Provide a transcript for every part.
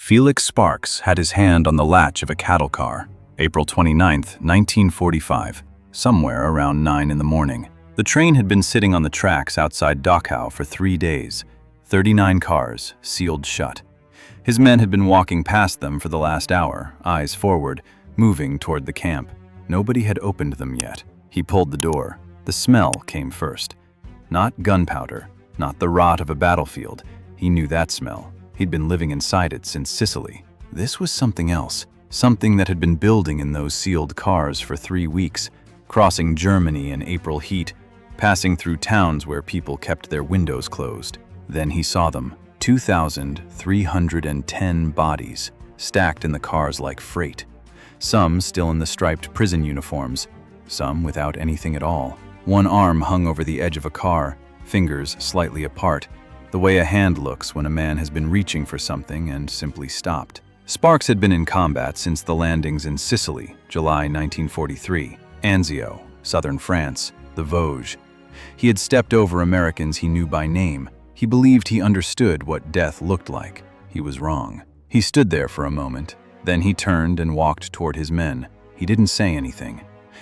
Felix Sparks had his hand on the latch of a cattle car, April 29, 1945, somewhere around 9 in the morning. The train had been sitting on the tracks outside Dachau for 3 days, 39 cars, sealed shut. His men had been walking past them for the last hour, eyes forward, moving toward the camp. Nobody had opened them yet. He pulled the door. The smell came first. Not gunpowder, not the rot of a battlefield. He knew that smell. He'd been living inside it since Sicily. This was something else, something that had been building in those sealed cars for 3 weeks, crossing Germany in April heat, passing through towns where people kept their windows closed. Then he saw them, 2,310 bodies, stacked in the cars like freight. Some still in the striped prison uniforms, some without anything at all. One arm hung over the edge of a car, fingers slightly apart, the way a hand looks when a man has been reaching for something and simply stopped. Sparks had been in combat since the landings in Sicily, July 1943, Anzio, southern France, the Vosges. He had stepped over Americans he knew by name. He believed he understood what death looked like. He was wrong. He stood there for a moment. Then he turned and walked toward his men. He didn't say anything.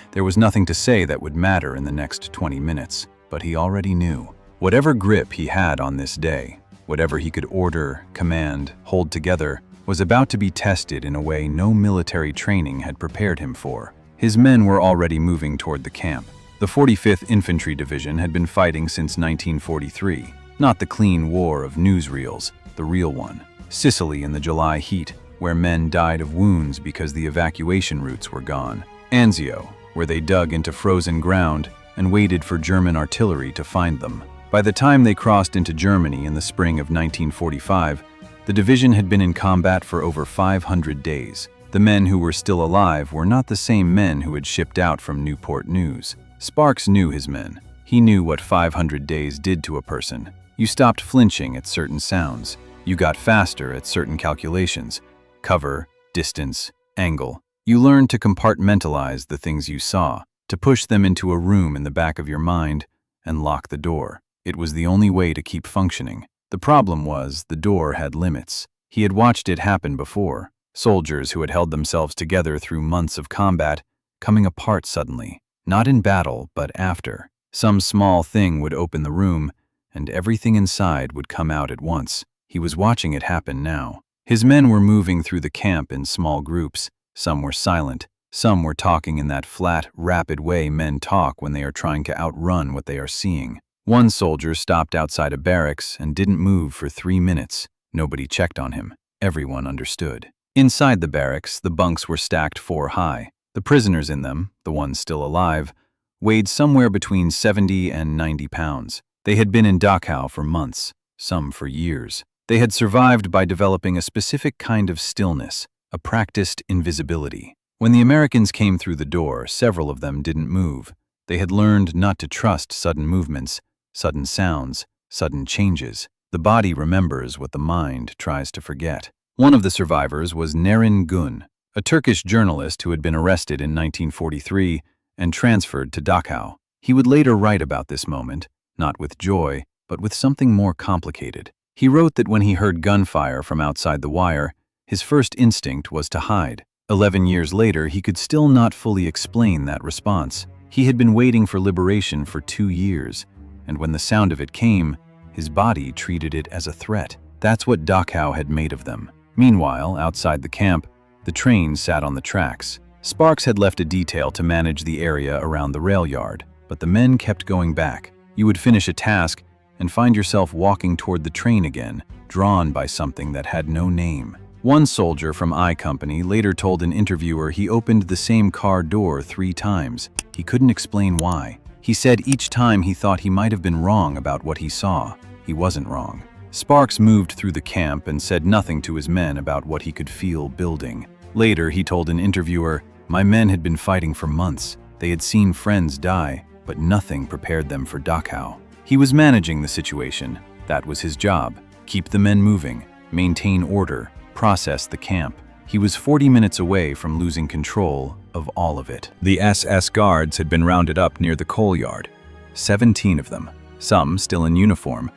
There was nothing to say that would matter in the next 20 minutes, but he already knew. Whatever grip he had on this day, whatever he could order, command, hold together, was about to be tested in a way no military training had prepared him for. His men were already moving toward the camp. The 45th Infantry Division had been fighting since 1943, not the clean war of newsreels, the real one. Sicily in the July heat, where men died of wounds because the evacuation routes were gone. Anzio, where they dug into frozen ground and waited for German artillery to find them. By the time they crossed into Germany in the spring of 1945, the division had been in combat for over 500 days. The men who were still alive were not the same men who had shipped out from Newport News. Sparks knew his men. He knew what 500 days did to a person. You stopped flinching at certain sounds. You got faster at certain calculations. Cover, distance, angle. You learned to compartmentalize the things you saw, to push them into a room in the back of your mind and lock the door. It was the only way to keep functioning. The problem was the door had limits. He had watched it happen before. Soldiers who had held themselves together through months of combat, coming apart suddenly. Not in battle, but after. Some small thing would open the room, and everything inside would come out at once. He was watching it happen now. His men were moving through the camp in small groups. Some were silent. Some were talking in that flat, rapid way men talk when they are trying to outrun what they are seeing. One soldier stopped outside a barracks and didn't move for 3 minutes. Nobody checked on him. Everyone understood. Inside the barracks, the bunks were stacked 4 high. The prisoners in them, the ones still alive, weighed somewhere between 70 and 90 pounds. They had been in Dachau for months, some for years. They had survived by developing a specific kind of stillness, a practiced invisibility. When the Americans came through the door, several of them didn't move. They had learned not to trust sudden movements, sudden sounds, sudden changes. The body remembers what the mind tries to forget. One of the survivors was Narin Gun, a Turkish journalist who had been arrested in 1943 and transferred to Dachau. He would later write about this moment, not with joy, but with something more complicated. He wrote that when he heard gunfire from outside the wire, his first instinct was to hide. 11 years later, he could still not fully explain that response. He had been waiting for liberation for 2 years, and when the sound of it came, his body treated it as a threat. That's what Dachau had made of them. Meanwhile, outside the camp, the train sat on the tracks. Sparks had left a detail to manage the area around the rail yard, but the men kept going back. You would finish a task and find yourself walking toward the train again, drawn by something that had no name. One soldier from I Company later told an interviewer he opened the same car door 3 times. He couldn't explain why. He said each time he thought he might have been wrong about what he saw. He wasn't wrong. Sparks moved through the camp and said nothing to his men about what he could feel building. Later, he told an interviewer, "My men had been fighting for months. They had seen friends die, but nothing prepared them for Dachau." He was managing the situation. That was his job. Keep the men moving, maintain order, process the camp. He was 40 minutes away from losing control of all of it. The SS guards had been rounded up near the coal yard. 17 of them, some still in uniform.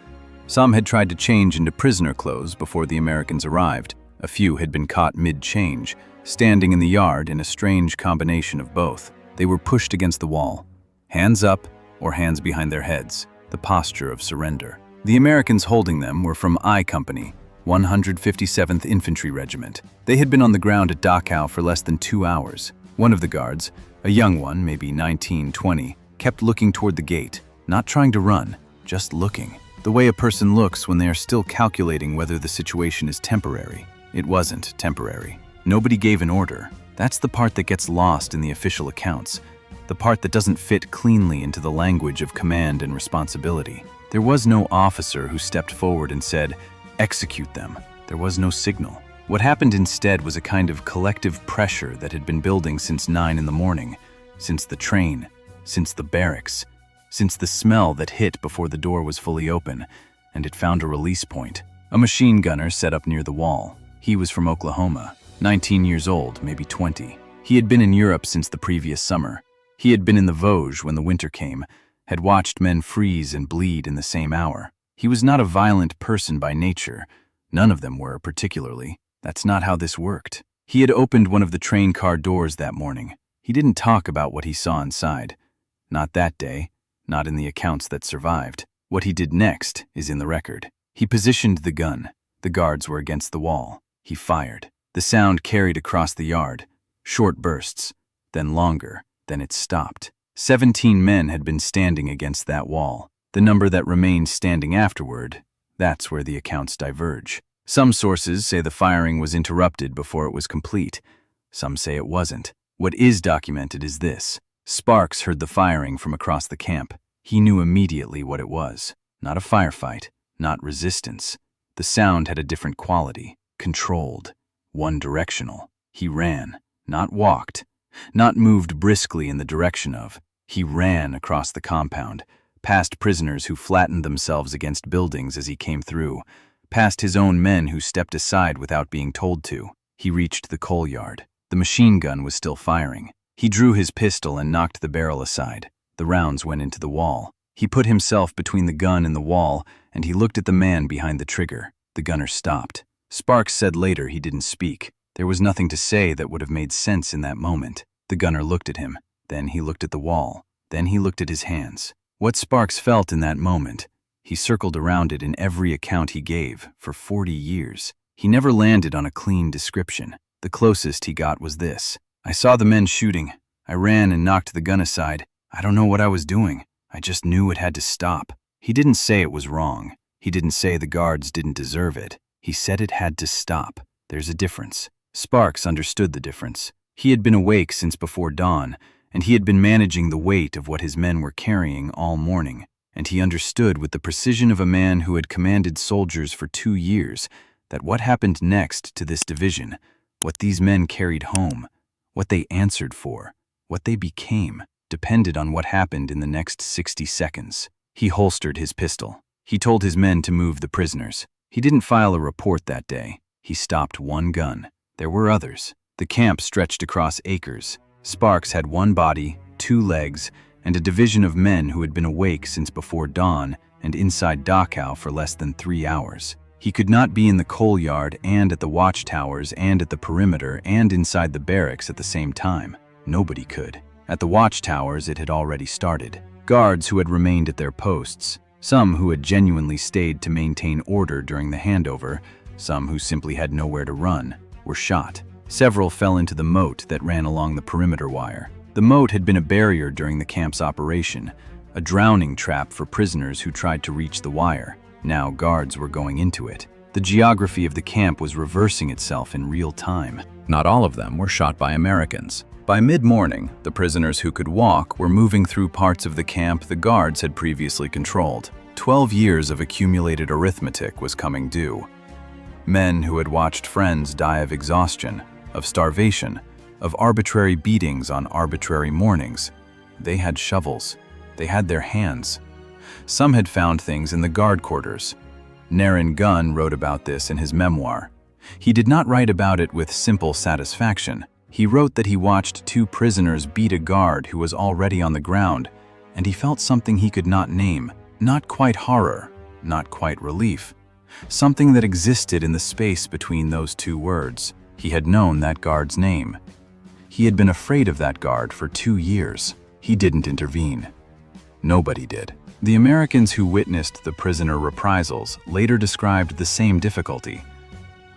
Some had tried to change into prisoner clothes before the Americans arrived. A few had been caught mid-change, standing in the yard in a strange combination of both. They were pushed against the wall, hands up or hands behind their heads, the posture of surrender. The Americans holding them were from I Company, 157th Infantry Regiment. They had been on the ground at Dachau for less than 2 hours. One of the guards, a young one, maybe 19, 20, kept looking toward the gate, not trying to run, just looking. The way a person looks when they are still calculating whether the situation is temporary. It wasn't temporary. Nobody gave an order. That's the part that gets lost in the official accounts, the part that doesn't fit cleanly into the language of command and responsibility. There was no officer who stepped forward and said, "Execute them." There was no signal. What happened instead was a kind of collective pressure that had been building since 9 in the morning, since the train, since the barracks, since the smell that hit before the door was fully open, and it found a release point. A machine gunner set up near the wall. He was from Oklahoma, 19 years old, maybe 20. He had been in Europe since the previous summer. He had been in the Vosges when the winter came, had watched men freeze and bleed in the same hour. He was not a violent person by nature. None of them were, particularly. That's not how this worked. He had opened one of the train car doors that morning. He didn't talk about what he saw inside. Not that day, not in the accounts that survived. What he did next is in the record. He positioned the gun. The guards were against the wall. He fired. The sound carried across the yard. Short bursts, then longer, then it stopped. 17 men had been standing against that wall. The number that remained standing afterward, that's where the accounts diverge. Some sources say the firing was interrupted before it was complete. Some say it wasn't. What is documented is this. Sparks heard the firing from across the camp. He knew immediately what it was. Not a firefight, not resistance. The sound had a different quality, controlled, one-directional. He ran, not walked, not moved briskly in the direction of. He ran across the compound, past prisoners who flattened themselves against buildings as he came through, past his own men who stepped aside without being told to. He reached the coal yard. The machine gun was still firing. He drew his pistol and knocked the barrel aside. The rounds went into the wall. He put himself between the gun and the wall, and he looked at the man behind the trigger. The gunner stopped. Sparks said later he didn't speak. There was nothing to say that would have made sense in that moment. The gunner looked at him. Then he looked at the wall. Then he looked at his hands. What Sparks felt in that moment, he circled around it in every account he gave for 40 years. He never landed on a clean description. The closest he got was this. I saw the men shooting. I ran and knocked the gun aside. I don't know what I was doing. I just knew it had to stop. He didn't say it was wrong. He didn't say the guards didn't deserve it. He said it had to stop. There's a difference. Sparks understood the difference. He had been awake since before dawn, and he had been managing the weight of what his men were carrying all morning. And he understood with the precision of a man who had commanded soldiers for 2 years that what happened next to this division, what these men carried home, what they answered for, what they became, depended on what happened in the next 60 seconds. He holstered his pistol. He told his men to move the prisoners. He didn't file a report that day. He stopped one gun. There were others. The camp stretched across acres. Sparks had one body, 2 legs, and a division of men who had been awake since before dawn and inside Dachau for less than 3 hours. He could not be in the coal yard and at the watchtowers and at the perimeter and inside the barracks at the same time. Nobody could. At the watchtowers it had already started. Guards who had remained at their posts, some who had genuinely stayed to maintain order during the handover, some who simply had nowhere to run, were shot. Several fell into the moat that ran along the perimeter wire. The moat had been a barrier during the camp's operation, a drowning trap for prisoners who tried to reach the wire. Now guards were going into it. The geography of the camp was reversing itself in real time. Not all of them were shot by Americans. By mid-morning, the prisoners who could walk were moving through parts of the camp the guards had previously controlled. 12 years of accumulated arithmetic was coming due. Men who had watched friends die of exhaustion, of starvation, of arbitrary beatings on arbitrary mornings. They had shovels. They had their hands. Some had found things in the guard quarters. Naren Gunn wrote about this in his memoir. He did not write about it with simple satisfaction. He wrote that he watched 2 prisoners beat a guard who was already on the ground, and he felt something he could not name, not quite horror, not quite relief, something that existed in the space between those two words. He had known that guard's name. He had been afraid of that guard for 2 years. He didn't intervene. Nobody did. The Americans who witnessed the prisoner reprisals later described the same difficulty.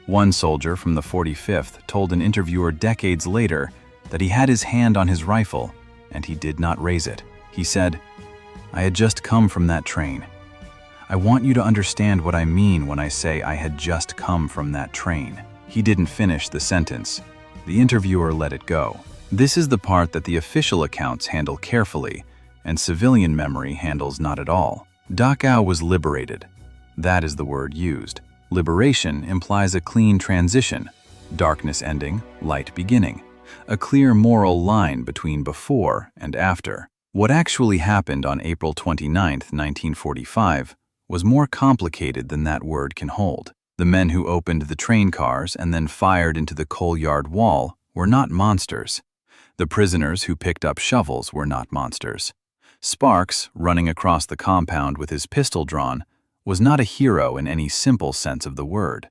One soldier from the 45th told an interviewer decades later that he had his hand on his rifle and he did not raise it. He said, "I had just come from that train. I want you to understand what I mean when I say I had just come from that train." He didn't finish the sentence. The interviewer let it go. This is the part that the official accounts handle carefully and civilian memory handles not at all. Dachau was liberated. That is the word used. Liberation implies a clean transition, darkness ending, light beginning, a clear moral line between before and after. What actually happened on April 29, 1945, was more complicated than that word can hold. The men who opened the train cars and then fired into the coal yard wall were not monsters. The prisoners who picked up shovels were not monsters. Sparks, running across the compound with his pistol drawn, was not a hero in any simple sense of the word.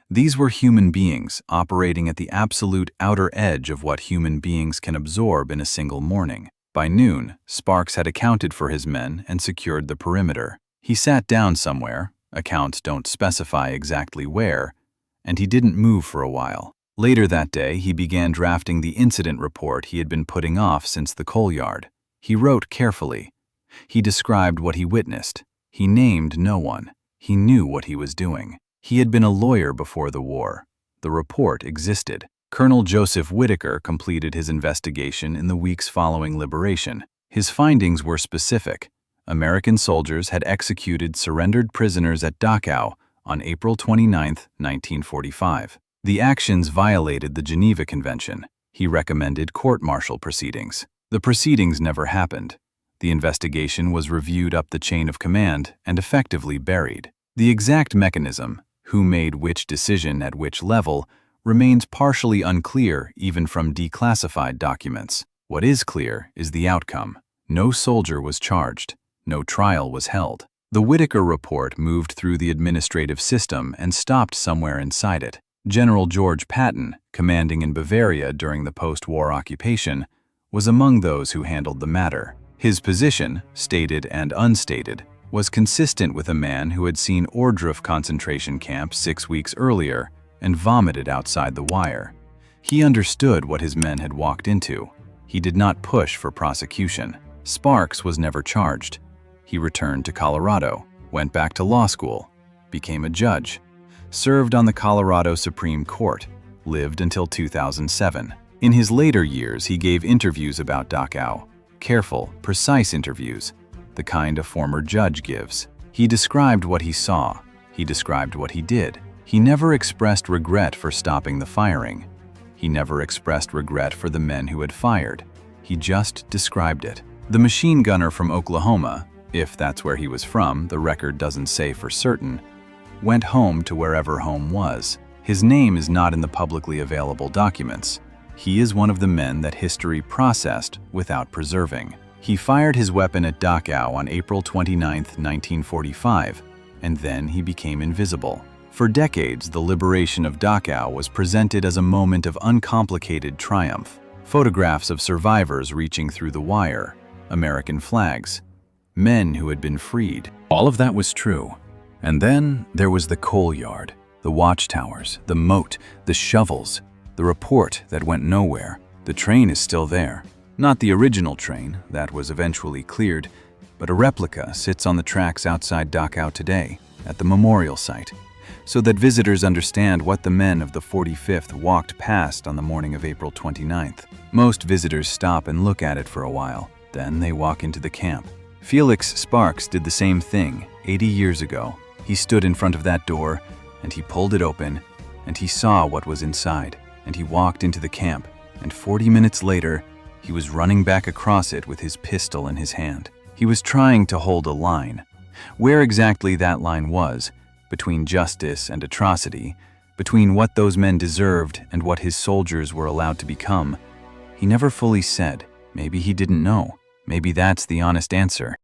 These were human beings operating at the absolute outer edge of what human beings can absorb in a single morning. By noon, Sparks had accounted for his men and secured the perimeter. He sat down somewhere, accounts don't specify exactly where, and he didn't move for a while. Later that day, he began drafting the incident report he had been putting off since the coal yard. He wrote carefully. He described what he witnessed. He named no one. He knew what he was doing. He had been a lawyer before the war. The report existed. Colonel Joseph Whitaker completed his investigation in the weeks following liberation. His findings were specific. American soldiers had executed surrendered prisoners at Dachau on April 29, 1945. The actions violated the Geneva Convention. He recommended court-martial proceedings. The proceedings never happened. The investigation was reviewed up the chain of command and effectively buried. The exact mechanism, who made which decision at which level, remains partially unclear even from declassified documents. What is clear is the outcome. No soldier was charged. No trial was held. The Whitaker report moved through the administrative system and stopped somewhere inside it. General George Patton, commanding in Bavaria during the post-war occupation, was among those who handled the matter. His position, stated and unstated, was consistent with a man who had seen Ohrdruf concentration camp 6 weeks earlier and vomited outside the wire. He understood what his men had walked into. He did not push for prosecution. Sparks was never charged. He returned to Colorado, went back to law school, became a judge, served on the Colorado Supreme Court, lived until 2007. In his later years, he gave interviews about Dachau, careful, precise interviews, the kind a former judge gives. He described what he saw. He described what he did. He never expressed regret for stopping the firing. He never expressed regret for the men who had fired. He just described it. The machine gunner from Oklahoma, if that's where he was from, the record doesn't say for certain, went home to wherever home was. His name is not in the publicly available documents. He is one of the men that history processed without preserving. He fired his weapon at Dachau on April 29, 1945, and then he became invisible. For decades, the liberation of Dachau was presented as a moment of uncomplicated triumph. Photographs of survivors reaching through the wire, American flags, men who had been freed. All of that was true. And then there was the coal yard, the watchtowers, the moat, the shovels, the report that went nowhere. The train is still there. Not the original train, that was eventually cleared, but a replica sits on the tracks outside Dachau today, at the memorial site, so that visitors understand what the men of the 45th walked past on the morning of April 29th. Most visitors stop and look at it for a while, then they walk into the camp. Felix Sparks did the same thing 80 years ago. He stood in front of that door, and he pulled it open, and he saw what was inside, and he walked into the camp, and 40 minutes later, he was running back across it with his pistol in his hand. He was trying to hold a line. Where exactly that line was, between justice and atrocity, between what those men deserved and what his soldiers were allowed to become, he never fully said. Maybe he didn't know. Maybe that's the honest answer.